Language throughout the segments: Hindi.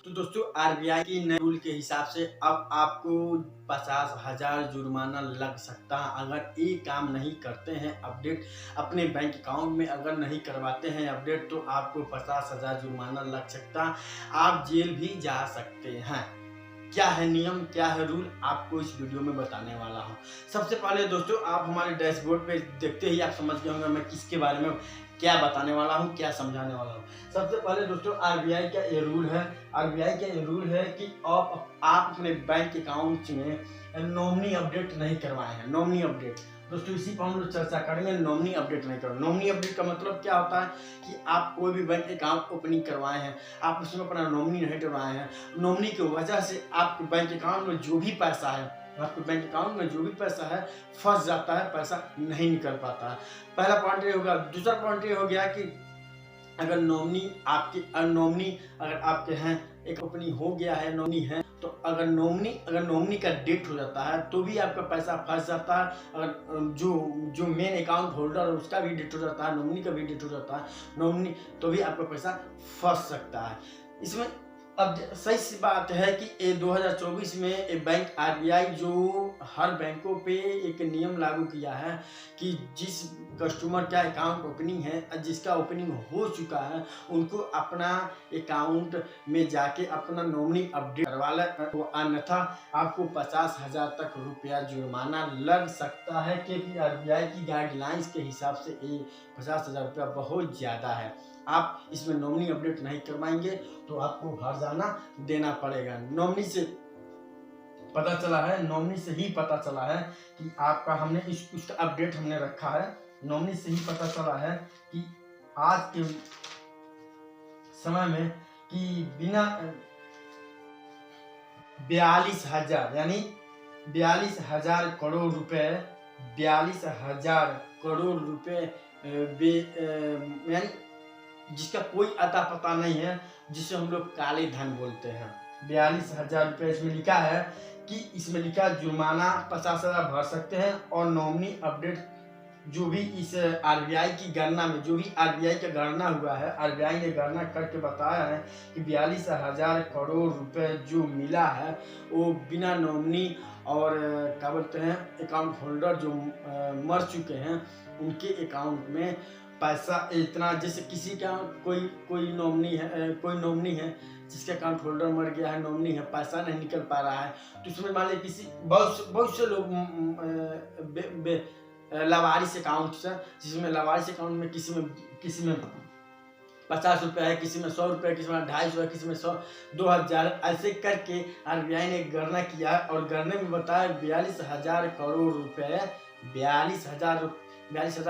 तो दोस्तों आरबीआई की नए रूल के हिसाब से अब आपको 50,000 जुर्माना लग सकता है अगर ये काम नहीं करते हैं अपडेट अपने बैंक अकाउंट में अगर नहीं करवाते हैं अपडेट तो आपको 50,000 जुर्माना लग सकता है। आप जेल भी जा सकते हैं। क्या है नियम, क्या है रूल, आपको इस वीडियो में बताने वाला हूँ। सबसे पहले दोस्तों आप हमारे डैशबोर्ड पे देखते ही आप समझ गए होंगे मैं किसके बारे में क्या बताने वाला हूँ, क्या समझाने वाला हूँ। सबसे पहले दोस्तों आरबीआई का ये रूल है, आरबीआई का ये रूल है कि आप अपने बैंक अकाउंट में नॉमिनी अपडेट नहीं करवाए हैं। नॉमिनी अपडेट दोस्तों इसी पर हम लोग चर्चा करेंगे। नॉमिनी अपडेट नहीं करो। नॉमिनी अपडेट का मतलब क्या होता है कि आप कोई भी बैंक अकाउंट ओपनिंग करवाए हैं, आप उसमें अपना नॉमिनी नहीं करवाए हैं। नॉमिनी की वजह से आपके बैंक अकाउंट में जो भी पैसा है, आपके बैंक अकाउंट में जो भी पैसा है फंस जाता है, पैसा नहीं निकल पाता है। पहला पॉइंट ये होगा। दूसरा पॉइंट ये हो गया कि अगर नॉमिनी आपके नॉमिनी अगर आपके हैं, एक ओपनिंग हो गया है, नॉमिनी है, तो अगर नॉमिनी का डेट हो जाता है तो भी आपका पैसा फंस जाता है। अगर जो मेन अकाउंट होल्डर है उसका भी डेट हो जाता है, नॉमिनी का भी डेट हो जाता है, नॉमिनी तो भी आपका पैसा फंस सकता है। इसमें अब सही सी बात है कि 2024 में बैंक आरबीआई जो हर बैंकों पे एक नियम लागू किया है कि जिस कस्टमर का अकाउंट ओपनिंग है, जिसका ओपनिंग हो चुका है, उनको अपना अकाउंट में जाके अपना नॉमिनी अपडेट करवा लें, तो अन्यथा आपको 50,000 तक रुपया जुर्माना लग सकता है। क्योंकि आरबीआई की गाइडलाइंस के हिसाब से ये 50,000 रुपया बहुत ज़्यादा है। आप इसमें नॉमिनी अपडेट नहीं करवाएंगे तो आपको हर्जाना देना पड़ेगा। नॉमिनी से पता चला है, नॉमिनी से ही पता चला है कि आपका हमने उसका अपडेट हमने रखा है। नॉमिनी से ही पता चला है कि आज के समय में कि बिना 42,000 यानी 42,000 करोड़ रुपए, 42,000 करोड़ रुपए यानी जिसका कोई अता पता नहीं है, जिसे हम लोग काले धन बोलते हैं। 42,000 रुपये इसमें लिखा है कि इसमें लिखा जुर्माना 50,000 भर सकते हैं। और नॉमिनी अपडेट जो भी इस आरबीआई की गणना में, जो भी आरबीआई का गणना हुआ है, आरबीआई ने गणना करके बताया है कि 42,000 करोड़ रुपए जो मिला है वो बिना नॉमिनी और क्या बोलते हैं अकाउंट होल्डर जो मर चुके हैं उनके अकाउंट में पैसा इतना, जैसे किसी का कोई नॉमिनी है जिसका अकाउंट होल्डर मर गया है, नॉमिनी है, पैसा नहीं निकल पा रहा है, तो उसमें मान लीजिए किसी बहुत से लोग लावारिस अकाउंट है, जिसमें लावारिस अकाउंट में किसी में 50 रुपये है, किसी में 100 रुपये, किसी में 250 है, किसी में 100 2,000, ऐसे करके आरबीआई ने गणना किया और गणने में बताया 42,000 करोड़ रुपए, 42,000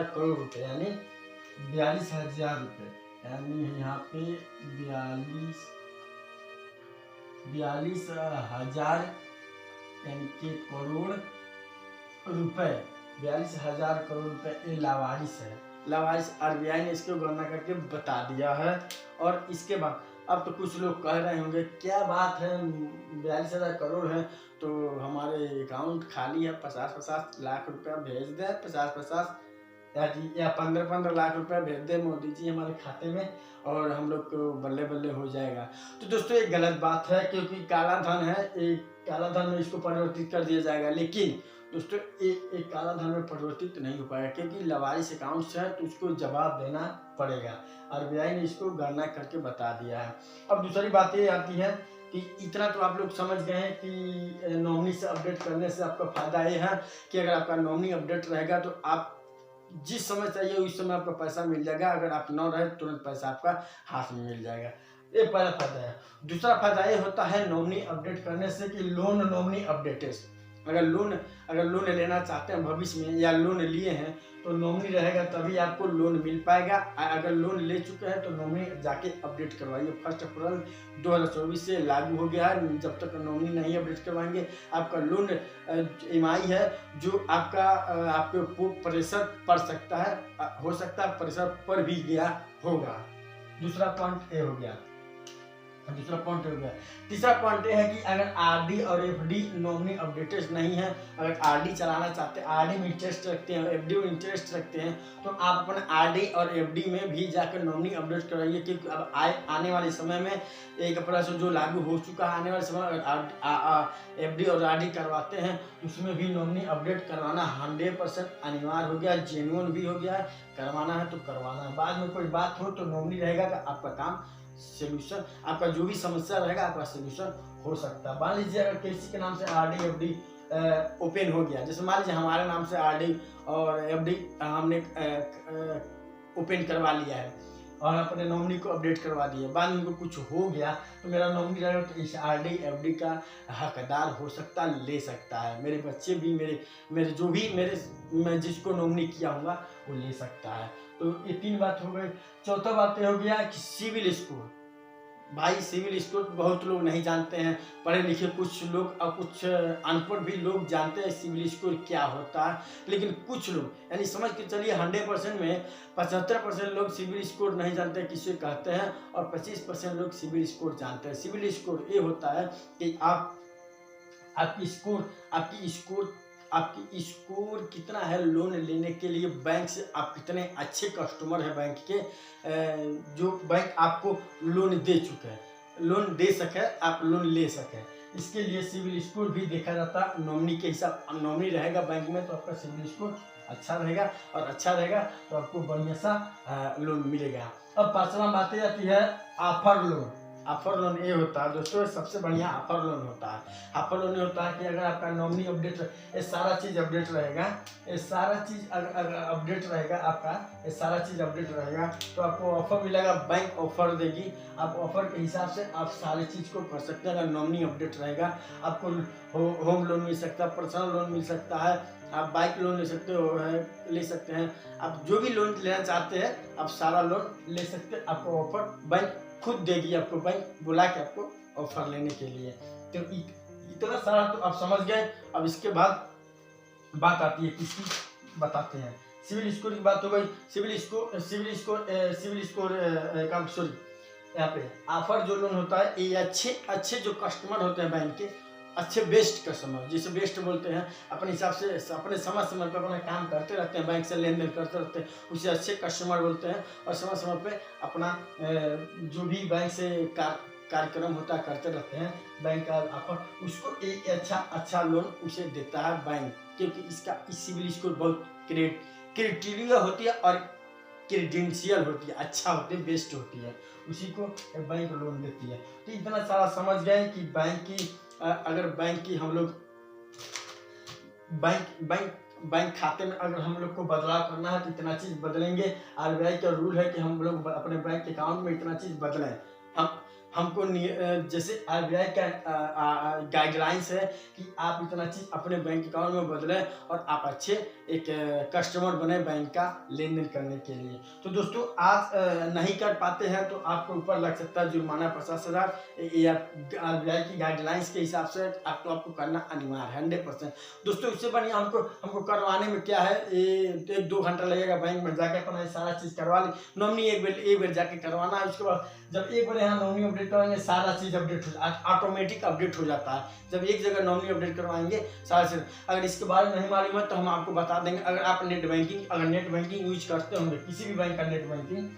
करोड़ रुपए यानी 42,000 रुपये, यानी यहाँ पे 42,000 यानी के करोड़ रुपए, 42,000 करोड़ रुपए ये लावारिस है। लावारिस आरबीआई ने इसको गणना करके बता दिया है। और इसके बाद अब तो कुछ लोग कह रहे होंगे क्या बात है, 42,000 करोड़ है तो हमारे अकाउंट खाली है, 50-50 लाख रुपया भेज दें, 50-50 या 15-15 लाख रुपया भेज दे मोदी जी हमारे खाते में और हम लोग को बल्ले बल्ले हो जाएगा। तो दोस्तों ये गलत बात है, क्योंकि काला धन है, एक काला धन में इसको परिवर्तित कर दिया जाएगा। लेकिन दोस्तों एक काला धन में परिवर्तित नहीं हो पाएगा, क्योंकि लावारिस अकाउंट है तो उसको जवाब देना पड़ेगा। आरबीआई ने इसको गणना करके बता दिया है। अब दूसरी बात ये आती है कि इतना तो आप लोग समझ गए हैं कि नॉमिनी से अपडेट करने से आपका फायदा ये है कि अगर आपका नॉमिनी अपडेट रहेगा तो आप जिस समय चाहिए उस समय आपका पैसा मिल जाएगा। अगर आप न रहे तुरंत पैसा आपका हाथ में मिल जाएगा। ये पहला फायदा है। दूसरा फायदा ये होता है नॉमिनी अपडेट करने से कि लोन नॉमिनी अपडेटेड, अगर लोन लेना चाहते हैं भविष्य में या लोन लिए हैं तो नॉमिनी रहेगा तभी आपको लोन मिल पाएगा। अगर लोन ले चुके हैं तो नॉमिनी जाके अपडेट करवाइए। 1 अप्रैल 2024 से लागू हो गया है। जब तक नॉमिनी नहीं अपडेट करवाएंगे आपका लोन EMI है जो आपके ऊपर प्रेशर पड़ सकता है, हो सकता है प्रेशर पर भी गया होगा। दूसरा पॉइंट ये हो गया। दूसरा पॉइंट हो गया। तीसरा पॉइंट यह है कि अगर आरडी और एफडी नॉमिनी अपडेटेड नहीं है, अगर आरडी चलाना चाहते हैं, आरडी में इंटरेस्ट रखते हैं, एफडी में इंटरेस्ट रखते हैं, तो आप अपने आरडी और एफडी में भी जाकर नॉमिनी अपडेट कराइए। क्योंकि अब आने वाले समय में 1 अप्रैल से जो लागू हो चुका है, आने वाले समय अगर एफडी और आरडी करवाते हैं उसमें भी नॉमिनी अपडेट करवाना 100% अनिवार्य हो गया, जेन्युइन भी हो गया है। करवाना है तो करवाना है, बाद में कोई बात हो तो नॉमिनी रहेगा कि आपका काम सोल्यूशन, आपका जो भी समस्या रहेगा आपका सोल्यूशन हो सकता है। मान लीजिए अगर किसी के नाम से आरडी एफडी ओपन हो गया, जैसे मान लीजिए हमारे नाम से आरडी और एफडी हमने ओपन करवा लिया है और अपने नॉमिनी को अपडेट करवा दिया, बाद में उनको कुछ हो गया तो मेरा नॉमिनी रहेगा तो इस आरडी एफडी का हकदार हो सकता, ले सकता है। मेरे बच्चे भी, मेरे जो भी मैं जिसको नॉमिनी किया होगा वो ले सकता है। तो ये 3 बात हो गई। चौथा बात ये हो गया कि सिविल स्कोर। भाई सिविल स्कोर बहुत लोग नहीं जानते हैं, पढ़े लिखे कुछ लोग और कुछ अनपढ़ भी लोग जानते हैं सिविल स्कोर क्या होता है, लेकिन कुछ लोग यानी समझ के चलिए 100% में 75% लोग सिविल स्कोर नहीं जानते किसे कहते हैं और 25% लोग सिविल स्कोर जानते हैं। सिविल स्कोर ये होता है कि आपकी स्कोर कितना है लोन लेने के लिए बैंक से, आप कितने अच्छे कस्टमर हैं बैंक के, जो बैंक आपको लोन दे चुके हैं, लोन दे सके, आप लोन ले सके। इसके लिए सिविल स्कोर भी देखा जाता है नॉमिनी के हिसाब। नॉमिनी रहेगा बैंक में तो आपका सिविल स्कोर अच्छा रहेगा और अच्छा रहेगा तो आपको बढ़िया सा लोन मिलेगा। अब 5वां बात आती है ऑफर लोन। ऑफर लोन ये होता है दोस्तों, सबसे बढ़िया ऑफर लोन होता है। ऑफर लोन ये होता है कि अगर आपका नॉमिनी अपडेट, ये सारा चीज़ अपडेट रहेगा, ये सारा चीज़ अगर अपडेट रहेगा, आपका ये सारा चीज़ अपडेट रहेगा तो आपको ऑफर मिलेगा, बैंक ऑफर देगी। आप ऑफर के हिसाब से आप सारी चीज़ को कर सकते हैं। अगर नॉमिनी अपडेट रहेगा आपको होम लोन मिल सकता है, पर्सनल लोन मिल सकता है, आप बाइक लोन ले सकते हैं, आप जो भी लोन लेना चाहते हैं आप सारा लोन ले सकते हैं। आपको ऑफर बैंक खुद देगी, आपको बैंक बुला के आपको ऑफर लेने के लिए। तो इतना सारा तो आप समझ गए। अब इसके बाद बात आती है किसकी, बताते हैं सिविल स्कोर की बात हो गई। सिविल स्कोर का सॉरी, यहाँ पे ऑफर जो लोन होता है ये अच्छे जो कस्टमर होते हैं बैंक के, अच्छे बेस्ट कस्टमर, जिसे बेस्ट बोलते हैं, अपने हिसाब से अपने समय पर अपना काम करते रहते हैं, बैंक से लेन देन करते रहते हैं, उसे अच्छे कस्टमर बोलते हैं। और समय पे अपना जो भी बैंक से कार्यक्रम होता है करते रहते हैं, बैंक का ऑफर उसको एक अच्छा लोन उसे देता है बैंक, क्योंकि इसका सिविल स्कोर बहुत क्राइटेरिया होती है और क्रेडेंशियल होती है, अच्छा होती है, बेस्ट होती है, उसी को बैंक लोन देती है। तो इतना सारा समझ गए कि बैंक की, अगर बैंक की हम लोग बैंक खाते में अगर हम लोग को बदलाव करना है तो इतना चीज़ बदलेंगे। आरबीआई का रूल है कि हम लोग अपने बैंक अकाउंट में इतना चीज़ बदलें। हमको जैसे आरबीआई का गाइडलाइंस है कि आप इतना चीज़ अपने बैंक अकाउंट में बदलें और आप अच्छे एक कस्टमर बने बैंक का लेन देन करने के लिए। तो दोस्तों आज नहीं कर पाते हैं तो आपको ऊपर लग सकता है जुर्माना 50,000। या आरबीआई की गाइडलाइंस के हिसाब से आपको करना अनिवार्य है 100%। दोस्तों इससे बढ़िया हमको करवाने में क्या है, 1-2 घंटा लगेगा, बैंक में जाके अपना सारा चीज़ करवा ली। नॉमिनी एक बार जाके करवाना है, उसके बाद जब एक बार यहाँ नॉमिनी अपडेट कराएंगे सारा चीज़ अपडेट हो ऑटोमेटिक अपडेट हो जाता है। जब एक जगह नॉमिनी अपडेट करवाएंगे सारा चीज़। अगर इसके बारे में नहीं मालूम है तो हम आपको बता देंगे। अगर आप नेट बैंकिंग यूज करते होंगे, किसी भी बैंक का नेट बैंकिंग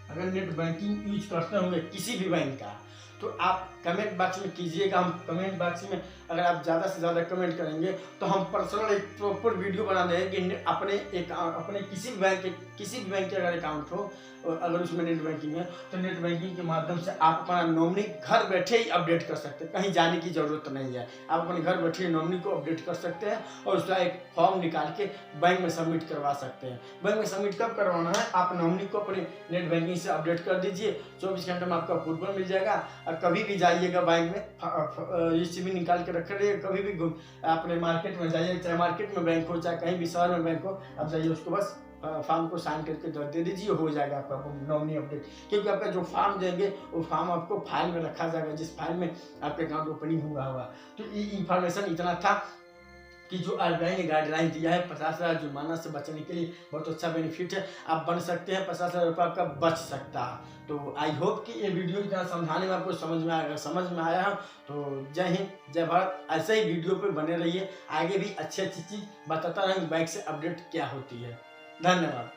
अगर नेट बैंकिंग यूज करते होंगे किसी भी बैंक का तो आप कमेंट बॉक्स में कीजिएगा। हम कमेंट बॉक्स में अगर आप ज़्यादा से ज़्यादा कमेंट करेंगे तो हम पर्सनल एक प्रॉपर वीडियो बना देंगे कि अपने किसी भी बैंक के अगर अकाउंट हो और अगर उसमें नेट बैंकिंग है तो नेट बैंकिंग के माध्यम से आप अपना नॉमिनी घर बैठे ही अपडेट कर सकते हैं, कहीं जाने की ज़रूरत नहीं है। आप अपने घर बैठे नॉमिनी को अपडेट कर सकते हैं और उसका एक फॉर्म निकाल के बैंक में सबमिट करवा सकते हैं। बैंक में सबमिट कब करवाना है, आप नॉमिनी को अपने नेट बैंकिंग से अपडेट कर दीजिए, 24 घंटे में आपका अप्रूवल मिल जाएगा। और कभी भी जाइएगा बैंक में रिसीवी निकाल के रख रहे, कभी भी अपने मार्केट में जाइए, चाहे मार्केट में बैंक हो चाहे कहीं भी शहर में बैंक हो, आप जाइए उसको बस फॉर्म को साइन करके दे दीजिए, हो जाएगा आपका नॉमिनी अपडेट। क्योंकि आपका जो फॉर्म देंगे वो फॉर्म आपको फाइल में रखा जाएगा, जिस फाइल में आपके अकाउंट ओपनिंग हुआ होगा। तो ये इंफॉर्मेशन इतना था। कि जो आरबीआई ने गाइडलाइन दिया है 50,000 जुर्माना से बचने के लिए बहुत अच्छा बेनिफिट है। आप बन सकते हैं, 50,000 रुपये आपका बच सकता है। तो आई होप कि ये वीडियो इतना समझाने में आपको समझ में आएगा। समझ में आया हो तो जय हिंद जय भारत। ऐसे ही वीडियो पे बने रहिए, आगे भी अच्छी चीज़ बताता रहेंगे बैंक से अपडेट क्या होती है। धन्यवाद।